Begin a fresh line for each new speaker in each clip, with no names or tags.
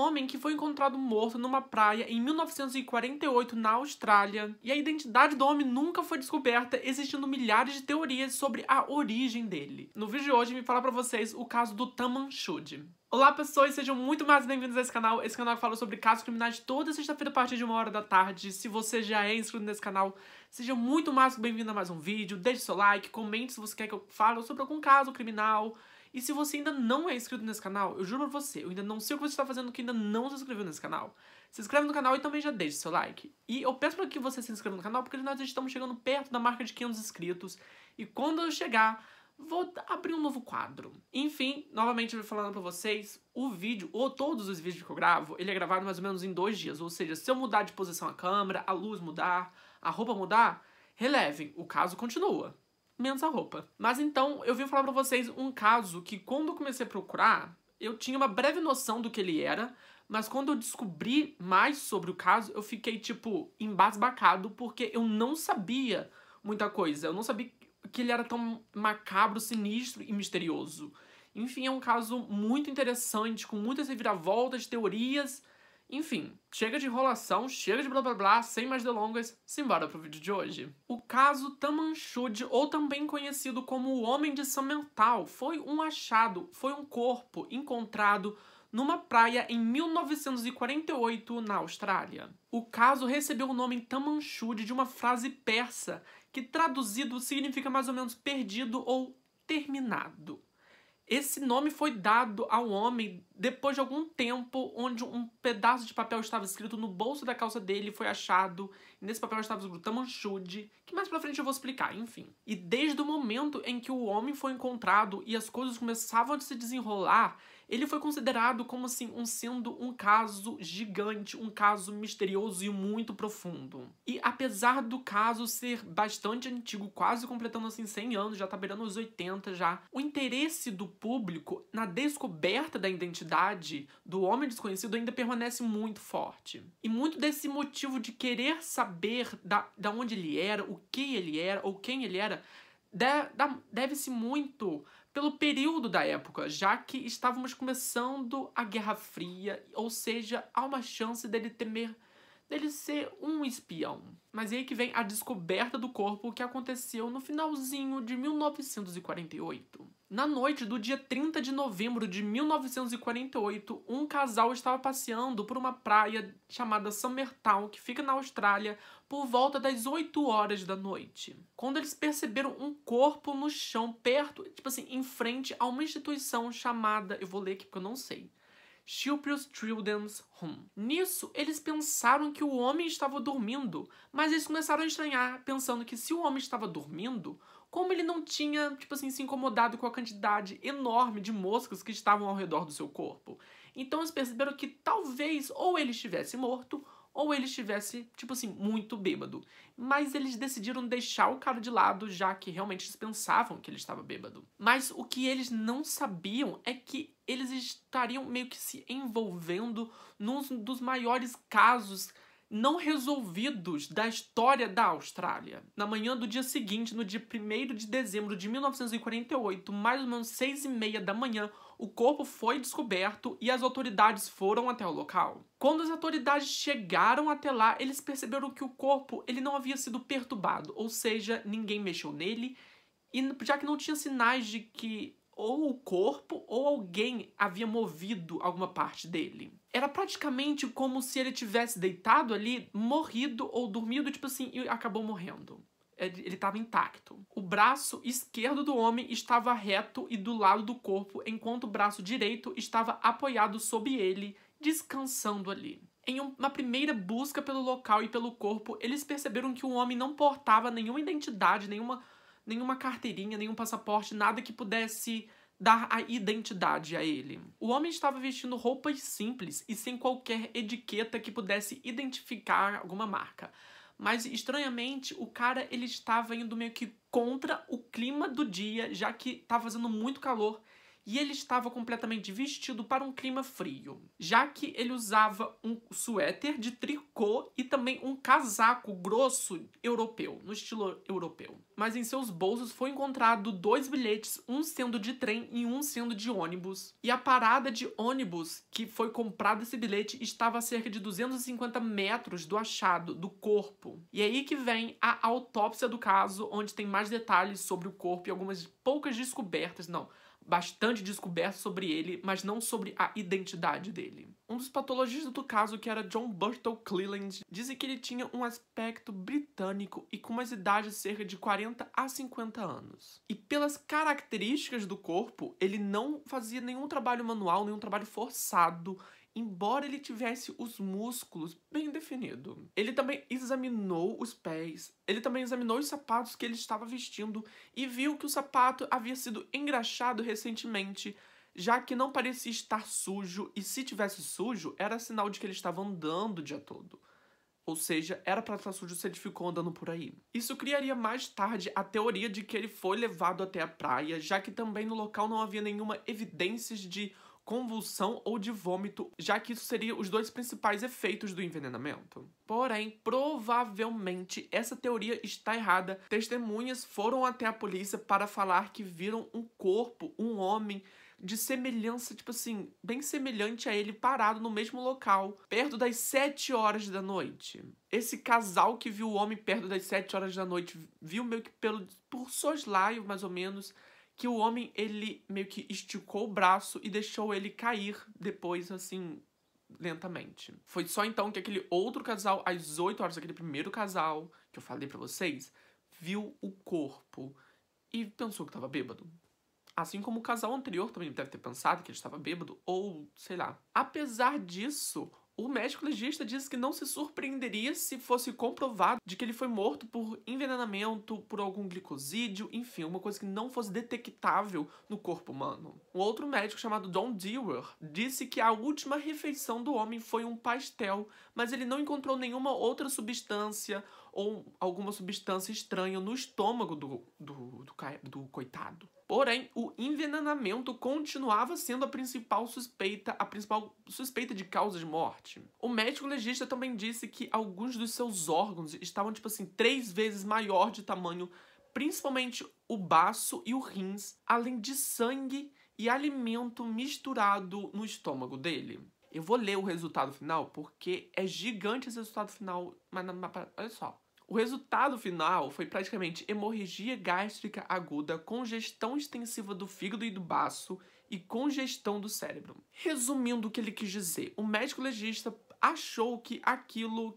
homem que foi encontrado morto numa praia em 1948 na Austrália, e a identidade do homem nunca foi descoberta, existindo milhares de teorias sobre a origem dele. No vídeo de hoje, eu vim falar pra vocês o caso do Taman Shud. Olá pessoas, sejam muito mais bem-vindos a esse canal. Esse canal fala sobre casos criminais toda sexta-feira a partir de 1h da tarde. Se você já é inscrito nesse canal, seja muito mais bem-vindo a mais um vídeo. Deixe seu like, comente se você quer que eu fale sobre algum caso criminal. E se você ainda não é inscrito nesse canal, eu juro pra você, eu ainda não sei o que você está fazendo que ainda não se inscreveu nesse canal. Se inscreve no canal e também já deixe seu like. E eu peço para que você se inscreva no canal porque nós estamos chegando perto da marca de 500 inscritos. E quando eu chegar, vou abrir um novo quadro. Enfim, novamente falando pra vocês, o vídeo, ou todos os vídeos que eu gravo, ele é gravado mais ou menos em 2 dias. Ou seja, se eu mudar de posição a câmera, a luz mudar, a roupa mudar, relevem, o caso continua. Menos a roupa. Mas então, eu vim falar pra vocês um caso que quando eu comecei a procurar, eu tinha uma breve noção do que ele era, mas quando eu descobri mais sobre o caso, eu fiquei, tipo, embasbacado, porque eu não sabia muita coisa. Eu não sabia que ele era tão macabro, sinistro e misterioso. Enfim, é um caso muito interessante, com muitas reviravoltas, teorias. Enfim, chega de enrolação, chega de blá blá blá, sem mais delongas, simbora pro vídeo de hoje. O caso Taman Shud, ou também conhecido como o Homem de Sammental, foi um achado, foi um corpo encontrado numa praia em 1948 na Austrália. O caso recebeu o nome Taman Shud de uma frase persa que traduzido significa mais ou menos perdido ou terminado. Esse nome foi dado ao homem depois de algum tempo onde um pedaço de papel estava escrito no bolso da calça dele, foi achado, e nesse papel estava escrito Taman Shud, que mais pra frente eu vou explicar, enfim. E desde o momento em que o homem foi encontrado e as coisas começavam a se desenrolar, ele foi considerado como assim, sendo um caso gigante, um caso misterioso e muito profundo. E apesar do caso ser bastante antigo, quase completando assim 100 anos, já tá beirando os 80 já, o interesse do público na descoberta da identidade do homem desconhecido ainda permanece muito forte. E muito desse motivo de querer saber da onde ele era, o que ele era ou quem ele era, deve-se muito pelo período da época, já que estávamos começando a Guerra Fria, ou seja, há uma chance dele ser um espião. Mas é aí que vem a descoberta do corpo que aconteceu no finalzinho de 1948. Na noite do dia 30 de novembro de 1948, um casal estava passeando por uma praia chamada Summertown, que fica na Austrália, por volta das 8 horas da noite. Quando eles perceberam um corpo no chão, perto, tipo assim, em frente a uma instituição chamada, eu vou ler aqui porque eu não sei, Cyprus Children's Home. Nisso, eles pensaram que o homem estava dormindo, mas eles começaram a estranhar, pensando que se o homem estava dormindo, como ele não tinha, tipo assim, se incomodado com a quantidade enorme de moscas que estavam ao redor do seu corpo. Então eles perceberam que talvez ou ele estivesse morto, ou ele estivesse, tipo assim, muito bêbado. Mas eles decidiram deixar o cara de lado, já que realmente eles pensavam que ele estava bêbado. Mas o que eles não sabiam é que eles estariam meio que se envolvendo num dos maiores casos não resolvidos da história da Austrália. Na manhã do dia seguinte, no dia 1º de dezembro de 1948, mais ou menos 6h30 da manhã, o corpo foi descoberto e as autoridades foram até o local. Quando as autoridades chegaram até lá, eles perceberam que o corpo ele não havia sido perturbado, ou seja, ninguém mexeu nele, e já que não tinha sinais de que ou o corpo ou alguém havia movido alguma parte dele. Era praticamente como se ele tivesse deitado ali, morrido ou dormido, tipo assim, e acabou morrendo. Ele estava intacto. O braço esquerdo do homem estava reto e do lado do corpo, enquanto o braço direito estava apoiado sobre ele, descansando ali. Em uma primeira busca pelo local e pelo corpo, eles perceberam que o homem não portava nenhuma identidade, nenhuma carteirinha, nenhum passaporte, nada que pudesse dar a identidade a ele. O homem estava vestindo roupas simples e sem qualquer etiqueta que pudesse identificar alguma marca. Mas, estranhamente, o cara ele estava indo meio que contra o clima do dia, já que estava fazendo muito calor e ele estava completamente vestido para um clima frio, já que ele usava um suéter de tricô e também um casaco grosso europeu, no estilo europeu. Mas em seus bolsos foi encontrado 2 bilhetes, um sendo de trem e um sendo de ônibus. E a parada de ônibus que foi comprado esse bilhete estava a cerca de 250 metros do achado do corpo. E é aí que vem a autópsia do caso, onde tem mais detalhes sobre o corpo e algumas poucas descobertas, não, bastante descobertas sobre ele, mas não sobre a identidade dele. Um dos patologistas do caso, que era John Burtle Cleland, disse que ele tinha um aspecto britânico e com umas idades de cerca de 40 a 50 anos. E pelas características do corpo, ele não fazia nenhum trabalho manual, nenhum trabalho forçado, embora ele tivesse os músculos bem definidos. Ele também examinou os pés, ele também examinou os sapatos que ele estava vestindo e viu que o sapato havia sido engraxado recentemente, já que não parecia estar sujo, e se tivesse sujo, era sinal de que ele estava andando o dia todo. Ou seja, era para estar sujo se ele ficou andando por aí. Isso criaria mais tarde a teoria de que ele foi levado até a praia, já que também no local não havia nenhuma evidência de convulsão ou de vômito, já que isso seria os 2 principais efeitos do envenenamento. Porém, provavelmente essa teoria está errada. Testemunhas foram até a polícia para falar que viram um corpo, um homem de semelhança, tipo assim, bem semelhante a ele, parado no mesmo local, perto das 7 horas da noite. Esse casal que viu o homem perto das 7 horas da noite viu meio que por soslaio, mais ou menos, que o homem, ele meio que esticou o braço e deixou ele cair depois, assim, lentamente. Foi só então que aquele outro casal, às 8 horas, aquele primeiro casal que eu falei pra vocês, viu o corpo e pensou que tava bêbado. Assim como o casal anterior também deve ter pensado que ele estava bêbado, ou sei lá. Apesar disso, o médico legista disse que não se surpreenderia se fosse comprovado de que ele foi morto por envenenamento, por algum glicosídeo, enfim, uma coisa que não fosse detectável no corpo humano. Um outro médico chamado Don Dewar disse que a última refeição do homem foi um pastel, mas ele não encontrou nenhuma outra substância ou alguma substância estranha no estômago do coitado. Porém, o envenenamento continuava sendo a principal suspeita de causa de morte. O médico legista também disse que alguns dos seus órgãos estavam, tipo assim, 3 vezes maior de tamanho, principalmente o baço e o rins, além de sangue e alimento misturado no estômago dele. Eu vou ler o resultado final, porque é gigante esse resultado final, mas olha só. O resultado final foi praticamente hemorragia gástrica aguda, congestão extensiva do fígado e do baço e congestão do cérebro. Resumindo o que ele quis dizer, o médico legista achou que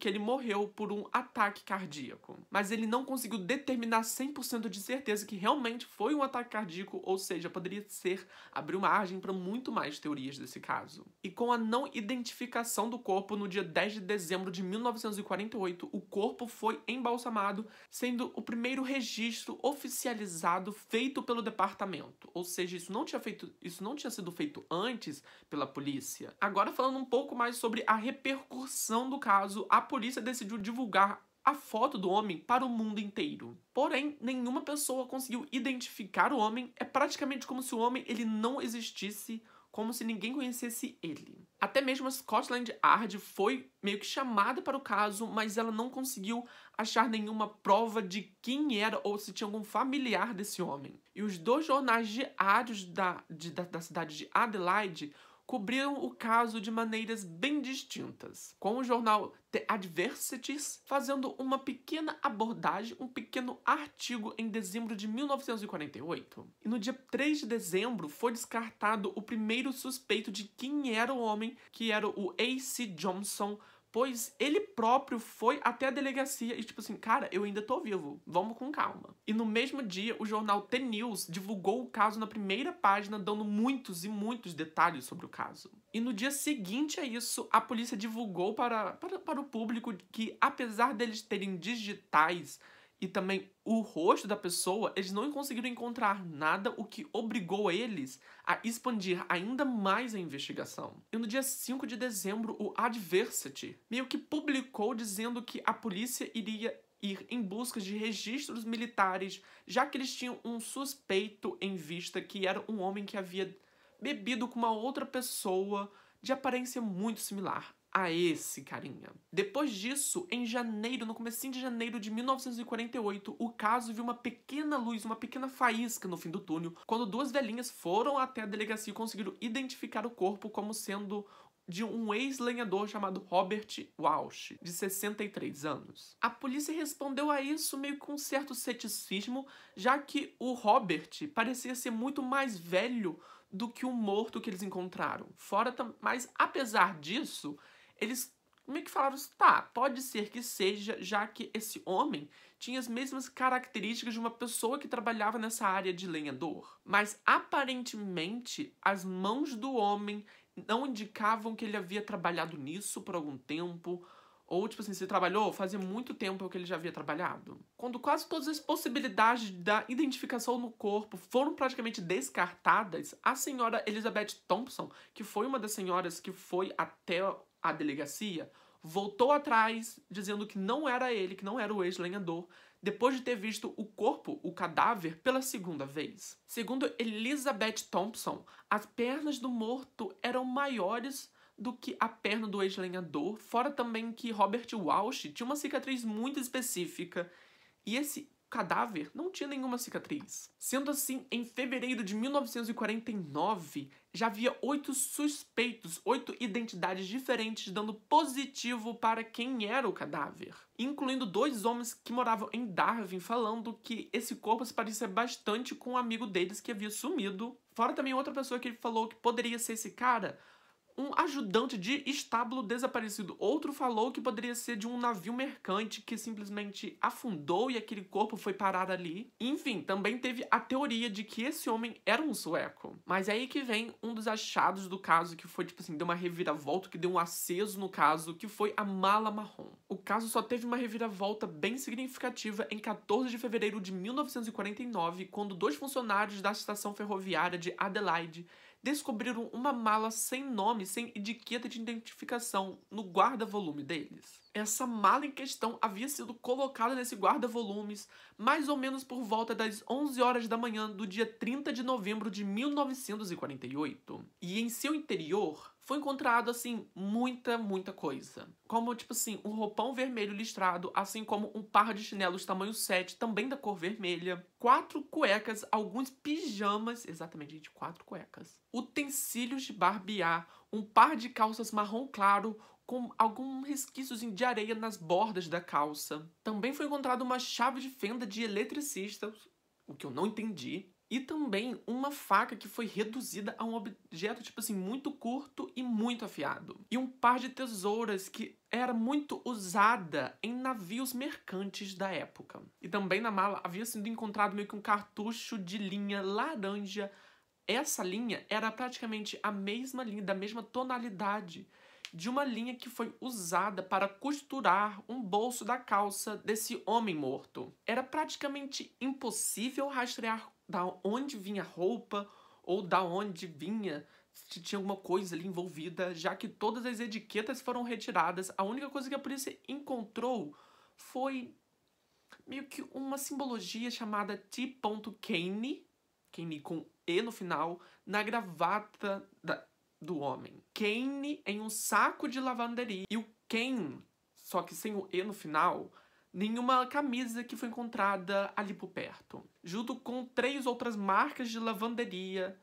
ele morreu por um ataque cardíaco, mas ele não conseguiu determinar 100% de certeza que realmente foi um ataque cardíaco, ou seja, poderia abrir margem para muito mais teorias desse caso. E com a não identificação do corpo, no dia 10 de dezembro de 1948, o corpo foi embalsamado, sendo o primeiro registro oficializado feito pelo departamento, ou seja, isso não tinha sido feito antes pela polícia. Agora, falando um pouco mais sobre a repercussão do caso, a polícia decidiu divulgar a foto do homem para o mundo inteiro. Porém, nenhuma pessoa conseguiu identificar o homem. É praticamente como se o homem ele não existisse, como se ninguém conhecesse ele. Até mesmo a Scotland Yard foi meio que chamada para o caso, mas ela não conseguiu achar nenhuma prova de quem era ou se tinha algum familiar desse homem. E os 2 jornais diários da cidade de Adelaide cobriram o caso de maneiras bem distintas, com o jornal The Adversities fazendo uma pequena abordagem, um pequeno artigo em dezembro de 1948. E no dia 3 de dezembro foi descartado o primeiro suspeito de quem era o homem, que era o A.C. Johnson, pois ele próprio foi até a delegacia e tipo assim, cara, eu ainda tô vivo, vamos com calma. E no mesmo dia, o jornal The News divulgou o caso na primeira página, dando muitos e muitos detalhes sobre o caso. E no dia seguinte a isso, a polícia divulgou para o público que, apesar deles terem digitais e também o rosto da pessoa, eles não conseguiram encontrar nada, o que obrigou eles a expandir ainda mais a investigação. E no dia 5 de dezembro, o Adversity meio que publicou dizendo que a polícia iria ir em busca de registros militares, já que eles tinham um suspeito em vista, que era um homem que havia bebido com uma outra pessoa de aparência muito similar a esse carinha. Depois disso, em janeiro, no comecinho de janeiro de 1948, o caso viu uma pequena luz, uma pequena faísca no fim do túnel, quando duas velhinhas foram até a delegacia e conseguiram identificar o corpo como sendo de um ex-lenhador chamado Robert Walsh, de 63 anos. A polícia respondeu a isso meio com um certo ceticismo, já que o Robert parecia ser muito mais velho do que o morto que eles encontraram. Mas apesar disso, eles meio que falaram assim, tá, pode ser que seja, já que esse homem tinha as mesmas características de uma pessoa que trabalhava nessa área de lenhador. Mas aparentemente, as mãos do homem não indicavam que ele havia trabalhado nisso por algum tempo, ou, tipo assim, se trabalhou, fazia muito tempo que ele já havia trabalhado. Quando quase todas as possibilidades da identificação no corpo foram praticamente descartadas, a senhora Elizabeth Thompson, que foi uma das senhoras que foi até a delegacia, voltou atrás, dizendo que não era ele, que não era o ex-lenhador, depois de ter visto o corpo, o cadáver, pela segunda vez. Segundo Elizabeth Thompson, as pernas do morto eram maiores do que a perna do ex-lenhador, fora também que Robert Walsh tinha uma cicatriz muito específica, e esse cadáver não tinha nenhuma cicatriz. Sendo assim, em fevereiro de 1949, já havia 8 suspeitos, 8 identidades diferentes dando positivo para quem era o cadáver, incluindo 2 homens que moravam em Darwin, falando que esse corpo se parecia bastante com um amigo deles que havia sumido. Fora também outra pessoa que ele falou que poderia ser esse cara, um ajudante de estábulo desaparecido. Outro falou que poderia ser de um navio mercante que simplesmente afundou e aquele corpo foi parar ali. Enfim, também teve a teoria de que esse homem era um sueco. Mas é aí que vem um dos achados do caso, que foi, tipo assim, deu uma reviravolta, que deu um aceso no caso, que foi a mala marrom. O caso só teve uma reviravolta bem significativa em 14 de fevereiro de 1949, quando 2 funcionários da estação ferroviária de Adelaide descobriram uma mala sem nome, sem etiqueta de identificação no guarda-volume deles. Essa mala em questão havia sido colocada nesse guarda-volumes mais ou menos por volta das 11 horas da manhã do dia 30 de novembro de 1948. E em seu interior foi encontrado, assim, muita coisa. Como, tipo assim, um roupão vermelho listrado, assim como um par de chinelos tamanho 7, também da cor vermelha, 4 cuecas, alguns pijamas, exatamente, gente, 4 cuecas, utensílios de barbear, um par de calças marrom claro, com alguns resquícios de areia nas bordas da calça. Também foi encontrada uma chave de fenda de eletricista, o que eu não entendi. E também uma faca que foi reduzida a um objeto, tipo assim, muito curto e muito afiado. E um par de tesouras que era muito usada em navios mercantes da época. E também na mala havia sido encontrado meio que um cartucho de linha laranja. Essa linha era praticamente a mesma linha, da mesma tonalidade de uma linha que foi usada para costurar um bolso da calça desse homem morto. Era praticamente impossível rastrear da onde vinha a roupa ou da onde vinha, se tinha alguma coisa ali envolvida, já que todas as etiquetas foram retiradas. A única coisa que a polícia encontrou foi meio que uma simbologia chamada T. Kane, Kane com E no final, na gravata do homem. Kane em um saco de lavanderia. E o Kane, só que sem o E no final, nenhuma camisa que foi encontrada ali por perto. Junto com 3 outras marcas de lavanderia.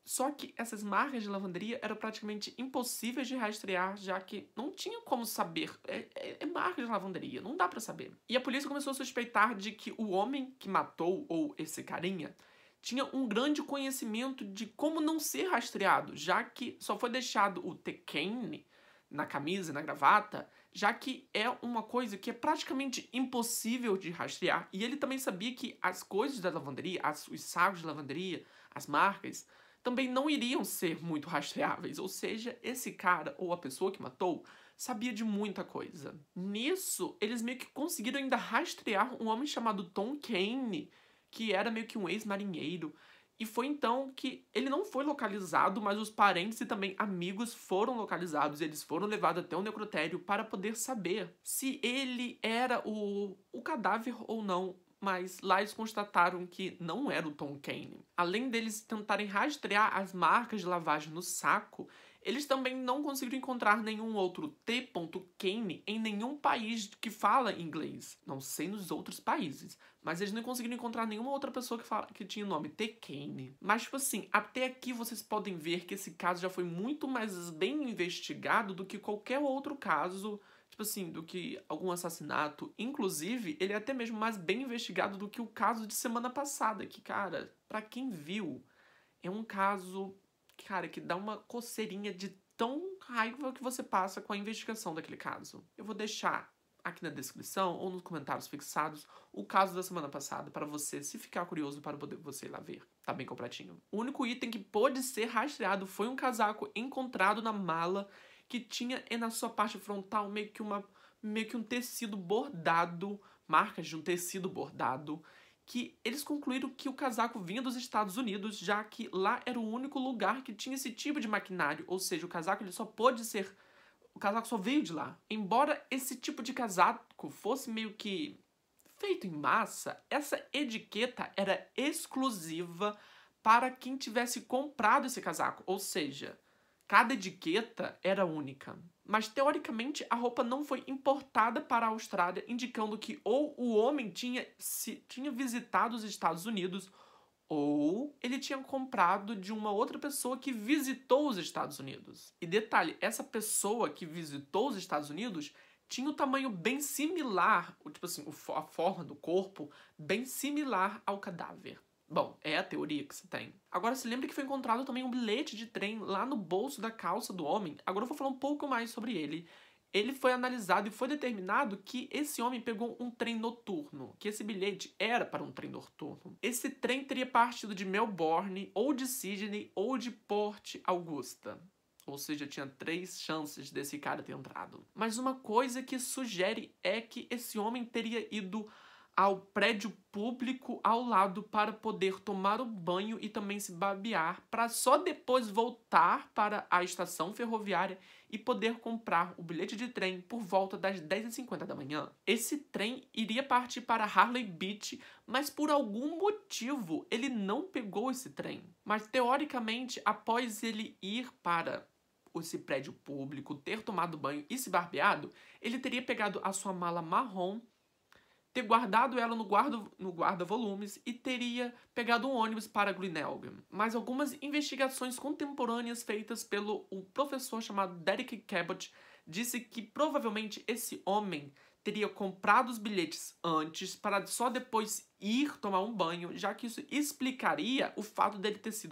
Só que essas marcas de lavanderia eram praticamente impossíveis de rastrear, já que não tinha como saber. É marca de lavanderia, não dá pra saber. E a polícia começou a suspeitar de que o homem que matou, ou esse carinha, tinha um grande conhecimento de como não ser rastreado, já que só foi deixado o T-Kane na camisa e na gravata, já que é uma coisa que é praticamente impossível de rastrear. E ele também sabia que as coisas da lavanderia, os sacos de lavanderia, as marcas, também não iriam ser muito rastreáveis. Ou seja, esse cara, ou a pessoa que matou, sabia de muita coisa. Nisso, eles meio que conseguiram ainda rastrear um homem chamado Tom Kane, que era meio que um ex-marinheiro. E foi então que ele não foi localizado, mas os parentes e também amigos foram localizados. Eles foram levados até o necrotério para poder saber se ele era o cadáver ou não mas lá eles constataram que não era o Tom Kane. Além deles tentarem rastrear as marcas de lavagem no saco, eles também não conseguiram encontrar nenhum outro T. Kane em nenhum país que fala inglês. Não sei nos outros países, mas eles não conseguiram encontrar nenhuma outra pessoa que tinha o nome T. Kane. Mas, tipo assim, até aqui vocês podem ver que esse caso já foi muito mais bem investigado do que qualquer outro caso, tipo assim, do que algum assassinato. Inclusive, ele é até mesmo mais bem investigado do que o caso de semana passada, que, cara, pra quem viu, é um caso, cara, que dá uma coceirinha de tão raiva que você passa com a investigação daquele caso. Eu vou deixar aqui na descrição ou nos comentários fixados o caso da semana passada para você, se ficar curioso, para poder você ir lá ver. Tá bem completinho. O único item que pôde ser rastreado foi um casaco encontrado na mala que tinha na sua parte frontal meio que um tecido bordado, marcas de um tecido bordado, que eles concluíram que o casaco vinha dos Estados Unidos, já que lá era o único lugar que tinha esse tipo de maquinário, ou seja, o casaco só veio de lá. Embora esse tipo de casaco fosse meio que feito em massa, essa etiqueta era exclusiva para quem tivesse comprado esse casaco, ou seja, cada etiqueta era única. Mas, teoricamente, a roupa não foi importada para a Austrália, indicando que ou o homem tinha visitado os Estados Unidos, ou ele tinha comprado de uma outra pessoa que visitou os Estados Unidos. E detalhe, essa pessoa que visitou os Estados Unidos tinha um tamanho bem similar, tipo assim, a forma do corpo bem similar ao cadáver. Bom, é a teoria que se tem. Agora, se lembra que foi encontrado também um bilhete de trem lá no bolso da calça do homem. Agora eu vou falar um pouco mais sobre ele. Ele foi analisado e foi determinado que esse homem pegou um trem noturno, que esse bilhete era para um trem noturno. Esse trem teria partido de Melbourne, ou de Sydney, ou de Port Augusta. Ou seja, tinha 3 chances desse cara ter entrado. Mas uma coisa que sugere é que esse homem teria ido ao prédio público ao lado para poder tomar um banho e também se babear, para só depois voltar para a estação ferroviária e poder comprar o bilhete de trem por volta das 10h50 da manhã. Esse trem iria partir para Harley Beach, mas por algum motivo ele não pegou esse trem. Mas teoricamente, após ele ir para esse prédio público, ter tomado banho e se barbeado, ele teria pegado a sua mala marrom, ter guardado ela no guarda-volumes e teria pegado um ônibus para Glenelg. Mas algumas investigações contemporâneas feitas pelo um professor chamado Derek Cabot disse que provavelmente esse homem teria comprado os bilhetes antes para só depois ir tomar um banho, já que isso explicaria o fato dele ter se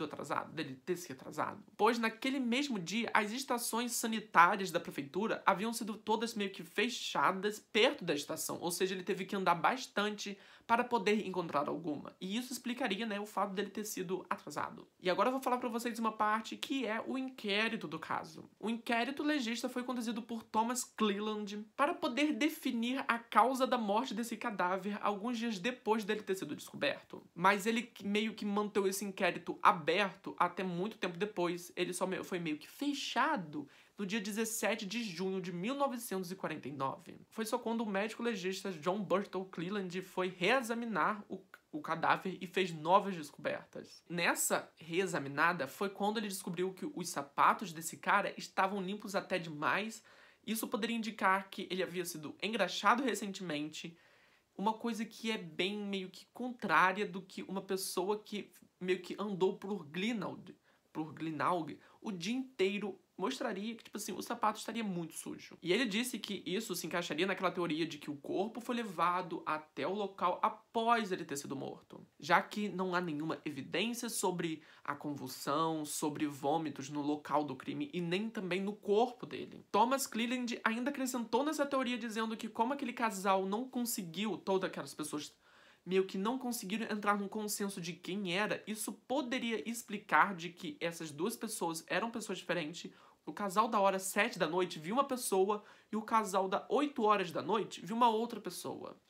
atrasado. Pois naquele mesmo dia, as estações sanitárias da prefeitura haviam sido todas meio que fechadas perto da estação, ou seja, ele teve que andar bastante para poder encontrar alguma. E isso explicaria, né, o fato dele ter sido atrasado. E agora eu vou falar para vocês uma parte que é o inquérito do caso. O inquérito legista foi conduzido por Thomas Cleland para poder definir a causa da morte desse cadáver alguns dias depois dele ter sido descoberto. Mas ele meio que manteve esse inquérito aberto até muito tempo depois. Ele só foi meio que fechado no dia 17 de junho de 1949. Foi só quando o médico legista John Burton Cleland foi reexaminar o cadáver e fez novas descobertas. Nessa reexaminada foi quando ele descobriu que os sapatos desse cara estavam limpos até demais. Isso poderia indicar que ele havia sido engraxado recentemente, uma coisa que é bem meio que contrária do que uma pessoa que meio que andou por Glenelg o dia inteiro mostraria que, tipo assim, o sapato estaria muito sujo. E ele disse que isso se encaixaria naquela teoria de que o corpo foi levado até o local após ele ter sido morto, já que não há nenhuma evidência sobre a convulsão, sobre vômitos no local do crime e nem também no corpo dele. Thomas Cleland ainda acrescentou nessa teoria dizendo que como aquele casal não conseguiu, todas aquelas pessoas meio que não conseguiram entrar num consenso de quem era, isso poderia explicar de que essas duas pessoas eram pessoas diferentes. O casal da hora 7 da noite viu uma pessoa e o casal da 8 horas da noite viu uma outra pessoa.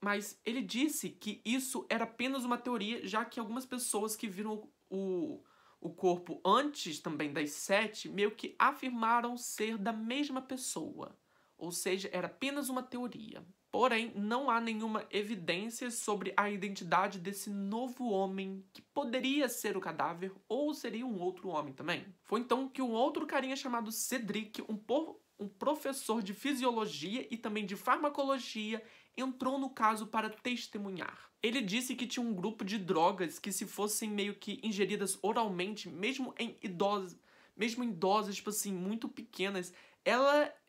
Mas ele disse que isso era apenas uma teoria, já que algumas pessoas que viram o corpo antes também das 7 meio que afirmaram ser da mesma pessoa. Ou seja, era apenas uma teoria. Porém, não há nenhuma evidência sobre a identidade desse novo homem que poderia ser o cadáver ou seria um outro homem também. Foi então que um outro carinha chamado Cedric, um professor de fisiologia e também de farmacologia, entrou no caso para testemunhar. Ele disse que tinha um grupo de drogas que, se fossem meio que ingeridas oralmente, mesmo em doses, tipo assim, muito pequenas,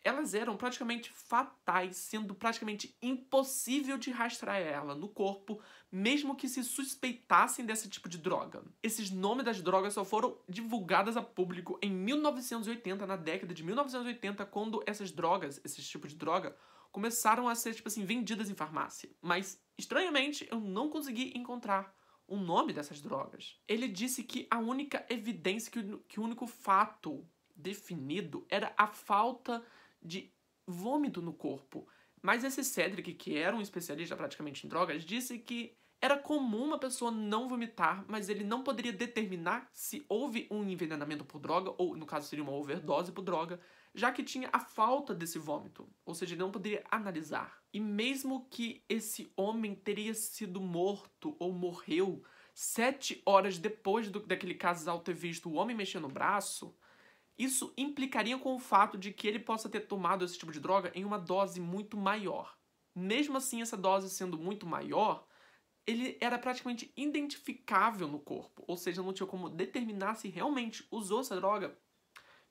elas eram praticamente fatais, sendo praticamente impossível de rastrear ela no corpo, mesmo que se suspeitassem desse tipo de droga. Esses nomes das drogas só foram divulgadas a público em 1980, na década de 1980, quando esses tipos de droga, começaram a ser, tipo assim, vendidas em farmácia. Mas, estranhamente, eu não consegui encontrar o nome dessas drogas. Ele disse que a única evidência, que o único fato definido era a falta de vômito no corpo. Mas esse Cedric, que era um especialista praticamente em drogas, disse que era comum uma pessoa não vomitar, mas ele não poderia determinar se houve um envenenamento por droga, ou no caso seria uma overdose por droga, já que tinha a falta desse vômito, ou seja, ele não poderia analisar. E mesmo que esse homem teria sido morto ou morreu 7 horas depois daquele casal ter visto o homem mexer no braço, isso implicaria com o fato de que ele possa ter tomado esse tipo de droga em uma dose muito maior. Mesmo assim, essa dose sendo muito maior, ele era praticamente identificável no corpo, ou seja, não tinha como determinar se realmente usou essa droga,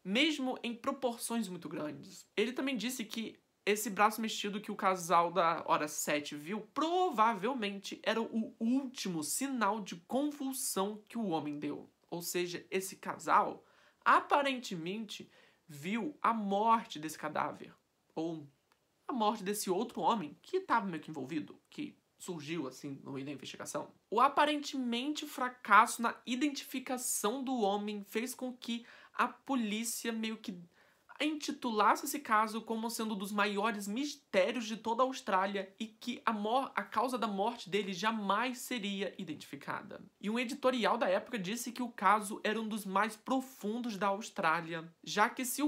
mesmo em proporções muito grandes. Ele também disse que esse braço mexido que o casal da hora 7 viu provavelmente era o último sinal de convulsão que o homem deu. Ou seja, esse casal aparentemente viu a morte desse cadáver, ou a morte desse outro homem que estava meio que envolvido, que surgiu assim no meio da investigação. O aparentemente fracasso na identificação do homem fez com que a polícia meio que intitulasse esse caso como sendo um dos maiores mistérios de toda a Austrália e que a causa da morte dele jamais seria identificada. E um editorial da época disse que o caso era um dos mais profundos da Austrália, já que se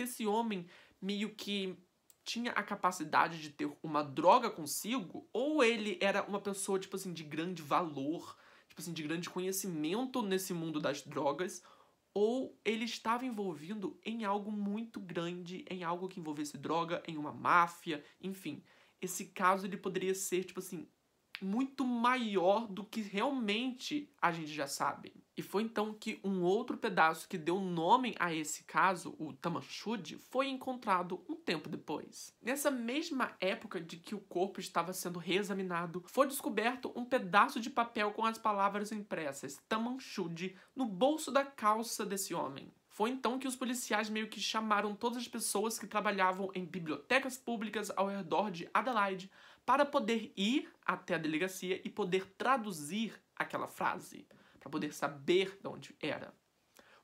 esse homem meio que tinha a capacidade de ter uma droga consigo, ou ele era uma pessoa, tipo assim, de grande valor, tipo assim, de grande conhecimento nesse mundo das drogas, ou ele estava envolvido em algo muito grande, em algo que envolvesse droga, em uma máfia, enfim. Esse caso ele poderia ser, tipo assim, muito maior do que realmente a gente já sabe. E foi então que um outro pedaço que deu nome a esse caso, o Tamanchud, foi encontrado um tempo depois. Nessa mesma época de que o corpo estava sendo reexaminado, foi descoberto um pedaço de papel com as palavras impressas Tamanchud no bolso da calça desse homem. Foi então que os policiais meio que chamaram todas as pessoas que trabalhavam em bibliotecas públicas ao redor de Adelaide para poder ir até a delegacia e poder traduzir aquela frase, para poder saber de onde era.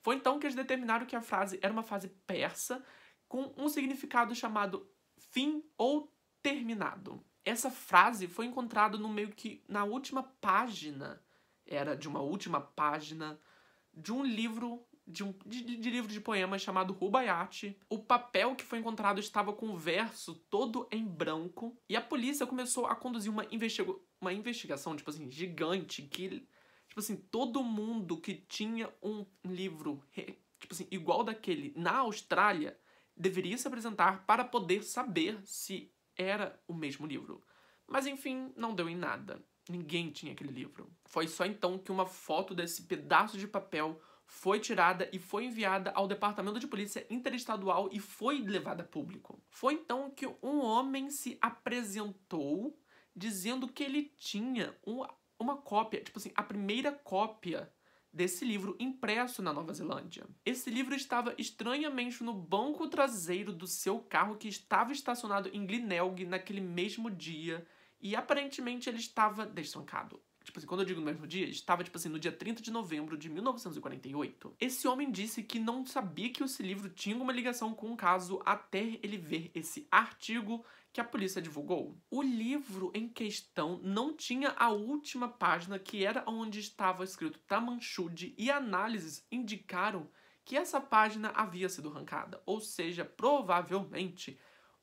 Foi então que eles determinaram que a frase era uma frase persa com um significado chamado fim ou terminado. Essa frase foi encontrada no meio que na última página, era de uma última página de um livro de livro de poemas chamado Rubaiyat. O papel que foi encontrado estava com o verso todo em branco. E a polícia começou a conduzir uma investigação, tipo assim, gigante. Que, tipo assim, todo mundo que tinha um livro, tipo assim, igual daquele na Austrália, deveria se apresentar para poder saber se era o mesmo livro. Mas, enfim, não deu em nada. Ninguém tinha aquele livro. Foi só então que uma foto desse pedaço de papel foi tirada e foi enviada ao Departamento de Polícia Interestadual e foi levada a público. Foi então que um homem se apresentou dizendo que ele tinha uma cópia, tipo assim, a primeira cópia desse livro impresso na Nova Zelândia. Esse livro estava estranhamente no banco traseiro do seu carro que estava estacionado em Glenelg naquele mesmo dia e aparentemente ele estava destrancado. Tipo assim, quando eu digo no mesmo dia, estava, tipo assim, no dia 30 de novembro de 1948. Esse homem disse que não sabia que esse livro tinha uma ligação com o caso até ele ver esse artigo que a polícia divulgou. O livro em questão não tinha a última página, que era onde estava escrito Tamanchud, e análises indicaram que essa página havia sido arrancada. Ou seja, provavelmente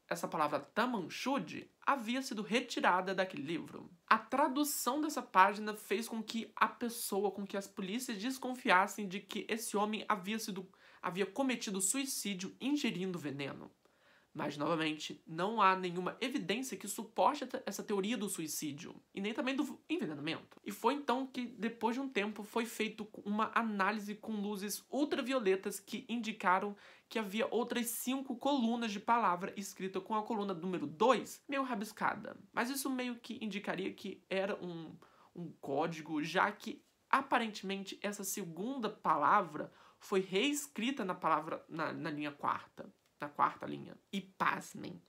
essa palavra Tamanchud havia sido retirada daquele livro. A tradução dessa página fez com que as polícias desconfiassem de que esse homem havia cometido suicídio ingerindo veneno. Mas, novamente, não há nenhuma evidência que suporte essa teoria do suicídio, e nem também do envenenamento. E foi então que, depois de um tempo, foi feita uma análise com luzes ultravioletas que indicaram que havia outras 5 colunas de palavra escrita com a coluna número 2 meio rabiscada. Mas isso meio que indicaria que era um código, já que, aparentemente, essa segunda palavra foi reescrita na linha quarta. Na quarta linha. E pasmem,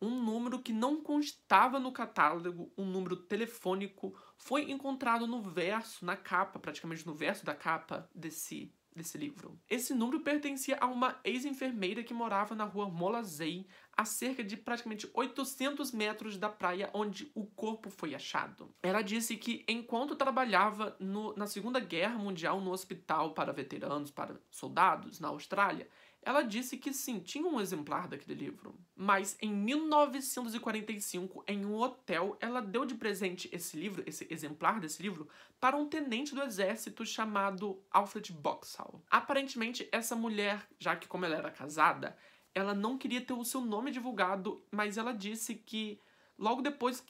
um número que não constava no catálogo, um número telefônico, foi encontrado no verso, na capa, praticamente no verso da capa desse livro. Esse número pertencia a uma ex-enfermeira que morava na rua Molazei, a cerca de praticamente 800 metros da praia onde o corpo foi achado. Ela disse que, enquanto trabalhava na Segunda Guerra Mundial no hospital para veteranos, para soldados, na Austrália, ela disse que sim, tinha um exemplar daquele livro. Mas em 1945, em um hotel, ela deu de presente esse exemplar desse livro, para um tenente do exército chamado Alfred Boxall. Aparentemente, essa mulher, já que como ela era casada, ela não queria ter o seu nome divulgado, mas ela disse que logo depois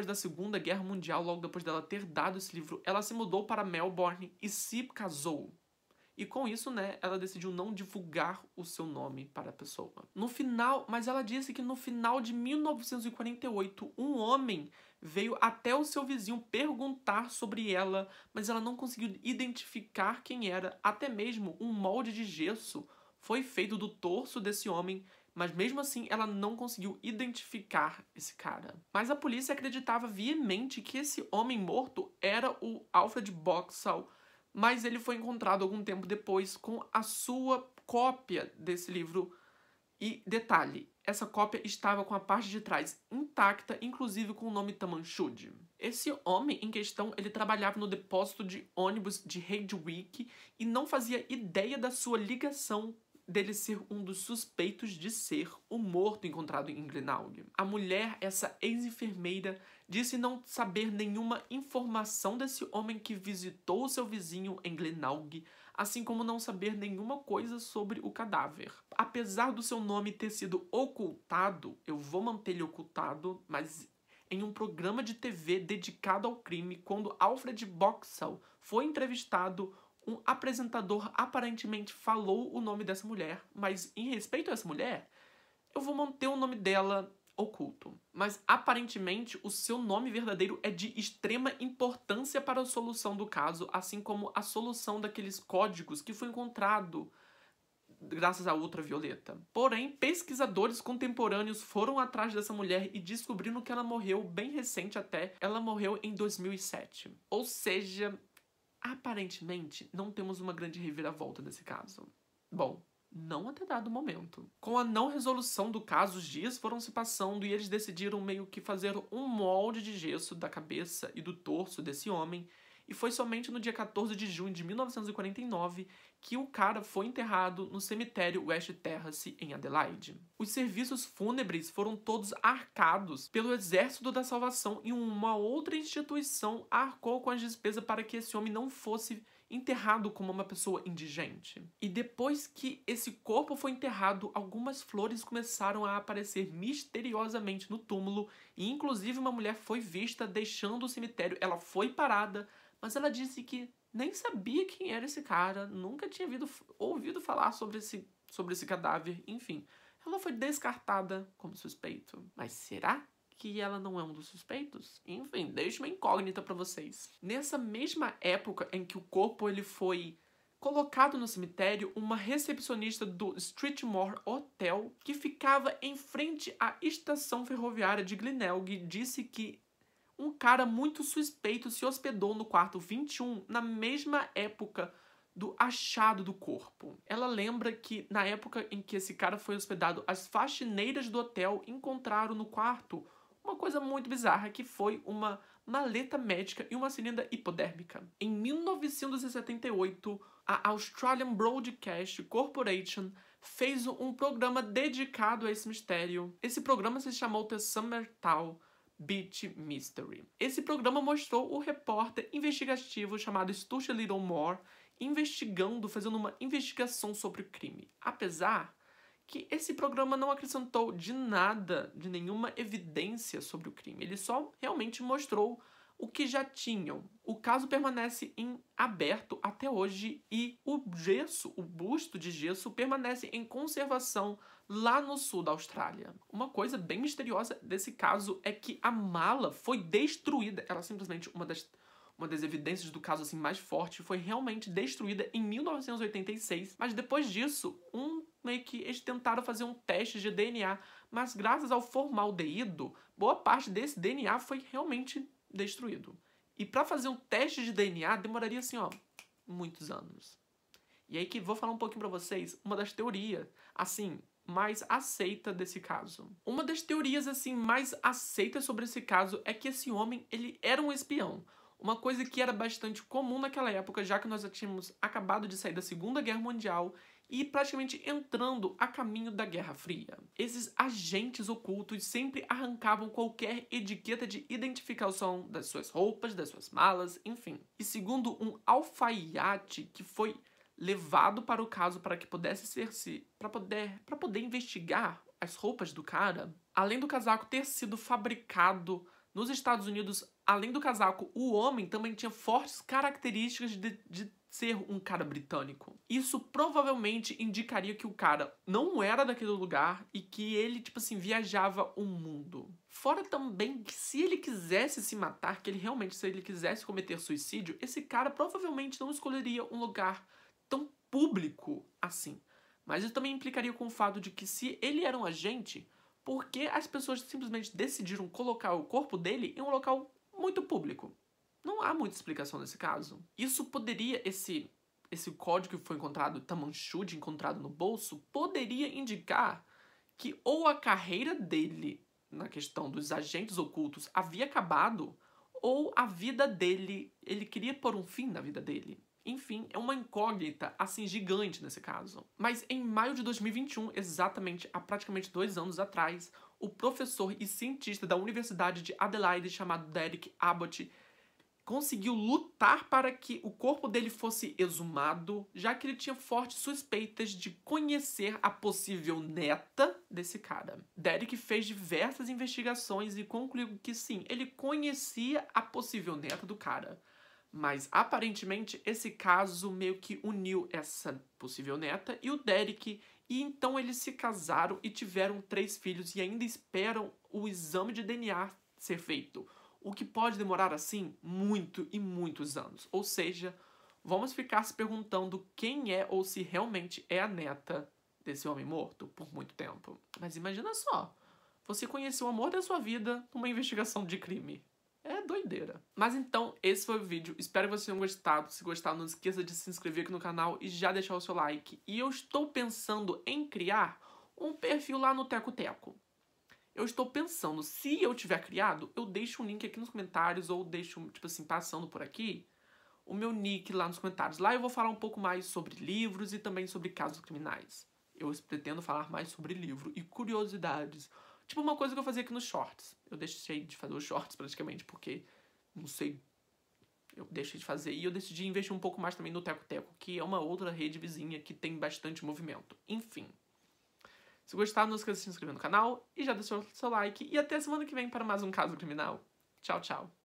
da Segunda Guerra Mundial, logo depois dela ter dado esse livro, ela se mudou para Melbourne e se casou. E com isso, ela decidiu não divulgar o seu nome para a pessoa. Mas ela disse que no final de 1948, um homem veio até o seu vizinho perguntar sobre ela, mas ela não conseguiu identificar quem era. Até mesmo um molde de gesso foi feito do torso desse homem, mas mesmo assim ela não conseguiu identificar esse cara. Mas a polícia acreditava veemente que esse homem morto era o Alfred Boxall, mas ele foi encontrado algum tempo depois com a sua cópia desse livro. E detalhe, essa cópia estava com a parte de trás intacta, inclusive com o nome Tamanchud. Esse homem em questão, ele trabalhava no depósito de ônibus de Randwick e não fazia ideia da sua ligação dele ser um dos suspeitos de ser o morto encontrado em Glenelg. A mulher, essa ex-enfermeira, disse não saber nenhuma informação desse homem que visitou o seu vizinho em Glenelg, assim como não saber nenhuma coisa sobre o cadáver. Apesar do seu nome ter sido ocultado, eu vou manter ele ocultado, mas em um programa de TV dedicado ao crime, quando Alfred Boxall foi entrevistado, um apresentador aparentemente falou o nome dessa mulher, mas em respeito a essa mulher, eu vou manter o nome dela oculto. Mas aparentemente o seu nome verdadeiro é de extrema importância para a solução do caso, assim como a solução daqueles códigos que foi encontrado graças à ultravioleta. Porém, pesquisadores contemporâneos foram atrás dessa mulher e descobriram que ela morreu bem recente até. Ela morreu em 2007. Ou seja, aparentemente, não temos uma grande reviravolta nesse caso. Bom, não até dado momento. Com a não resolução do caso, os dias foram se passando e eles decidiram meio que fazer um molde de gesso da cabeça e do torso desse homem. E foi somente no dia 14 de junho de 1949 que o cara foi enterrado no cemitério West Terrace, em Adelaide. Os serviços fúnebres foram todos arcados pelo Exército da Salvação e uma outra instituição arcou com as despesas para que esse homem não fosse enterrado como uma pessoa indigente. E depois que esse corpo foi enterrado, algumas flores começaram a aparecer misteriosamente no túmulo e inclusive uma mulher foi vista deixando o cemitério. Ela foi parada, mas ela disse que nem sabia quem era esse cara, nunca tinha ouvido falar sobre esse cadáver, enfim. Ela foi descartada como suspeito. Mas será que ela não é um dos suspeitos? Enfim, deixo uma incógnita pra vocês. Nessa mesma época em que o corpo ele foi colocado no cemitério, uma recepcionista do Streetmore Hotel, que ficava em frente à estação ferroviária de Glenelg, disse que um cara muito suspeito se hospedou no quarto 21 na mesma época do achado do corpo. Ela lembra que, na época em que esse cara foi hospedado, as faxineiras do hotel encontraram no quarto uma coisa muito bizarra, que foi uma maleta médica e uma seringa hipodérmica. Em 1978, a Australian Broadcast Corporation fez um programa dedicado a esse mistério. Esse programa se chamou The Summertown Beach Mystery. Esse programa mostrou o repórter investigativo chamado Stuart Littlemore investigando, fazendo uma investigação sobre o crime. Apesar que esse programa não acrescentou de nada, de nenhuma evidência sobre o crime. Ele só realmente mostrou o que já tinham. O caso permanece em aberto até hoje e o busto de gesso, permanece em conservação lá no sul da Austrália. Uma coisa bem misteriosa desse caso é que a mala foi destruída. Ela simplesmente, uma das evidências do caso assim mais forte, foi realmente destruída em 1986. Mas depois disso, meio que eles tentaram fazer um teste de DNA, mas graças ao formaldeído, boa parte desse DNA foi realmente destruído. E para fazer um teste de DNA demoraria assim, muitos anos. E aí que vou falar um pouquinho para vocês uma das teorias, assim, mais aceita desse caso. Uma das teorias, assim, mais aceitas sobre esse caso é que esse homem, ele era um espião. Uma coisa que era bastante comum naquela época, já que nós já tínhamos acabado de sair da Segunda Guerra Mundial e praticamente entrando a caminho da Guerra Fria. Esses agentes ocultos sempre arrancavam qualquer etiqueta de identificação das suas roupas, das suas malas, enfim. E segundo um alfaiate que foi levado para o caso para que pudesse para poder investigar as roupas do cara, além do casaco ter sido fabricado nos Estados Unidos, além do casaco, o homem também tinha fortes características de ser um cara britânico. Isso provavelmente indicaria que o cara não era daquele lugar e que ele, tipo assim, viajava o mundo. Fora também que se ele quisesse se matar, se ele quisesse cometer suicídio, esse cara provavelmente não escolheria um lugar tão público assim. Mas isso também implicaria com o fato de que se ele era um agente, por que as pessoas simplesmente decidiram colocar o corpo dele em um local muito público? Não há muita explicação nesse caso. Isso poderia, esse código que foi encontrado, Tamanchud, encontrado no bolso, poderia indicar que ou a carreira dele, na questão dos agentes ocultos, havia acabado, ou a vida dele, ele queria pôr um fim na vida dele. Enfim, é uma incógnita, assim, gigante nesse caso. Mas em maio de 2021, exatamente há praticamente 2 anos atrás, o professor e cientista da Universidade de Adelaide, chamado Derek Abbott, conseguiu lutar para que o corpo dele fosse exumado, já que ele tinha fortes suspeitas de conhecer a possível neta desse cara. Derek fez diversas investigações e concluiu que sim, ele conhecia a possível neta do cara. Mas, aparentemente, esse caso meio que uniu essa possível neta e o Derek, e então eles se casaram e tiveram 3 filhos e ainda esperam o exame de DNA ser feito, o que pode demorar, assim, muito e muitos anos. Ou seja, vamos ficar se perguntando quem é ou se realmente é a neta desse homem morto por muito tempo. Mas imagina só, você conheceu o amor da sua vida numa investigação de crime. É doideira. Mas então, esse foi o vídeo. Espero que vocês tenham gostado. Se gostar, não esqueça de se inscrever aqui no canal e já deixar o seu like. E eu estou pensando em criar um perfil lá no Teco Teco. Eu estou pensando, se eu tiver criado, eu deixo um link aqui nos comentários ou deixo, tipo assim, passando por aqui, o meu nick lá nos comentários. Lá eu vou falar um pouco mais sobre livros e também sobre casos criminais. Eu pretendo falar mais sobre livro e curiosidades. Tipo uma coisa que eu fazia aqui nos shorts. Eu deixei de fazer os shorts praticamente porque, não sei, eu deixei de fazer. E eu decidi investir um pouco mais também no Teco Teco, que é uma outra rede vizinha que tem bastante movimento. Enfim. Se gostar, não esqueça de se inscrever no canal e já deixou o seu like. E até semana que vem para mais um caso criminal. Tchau, tchau.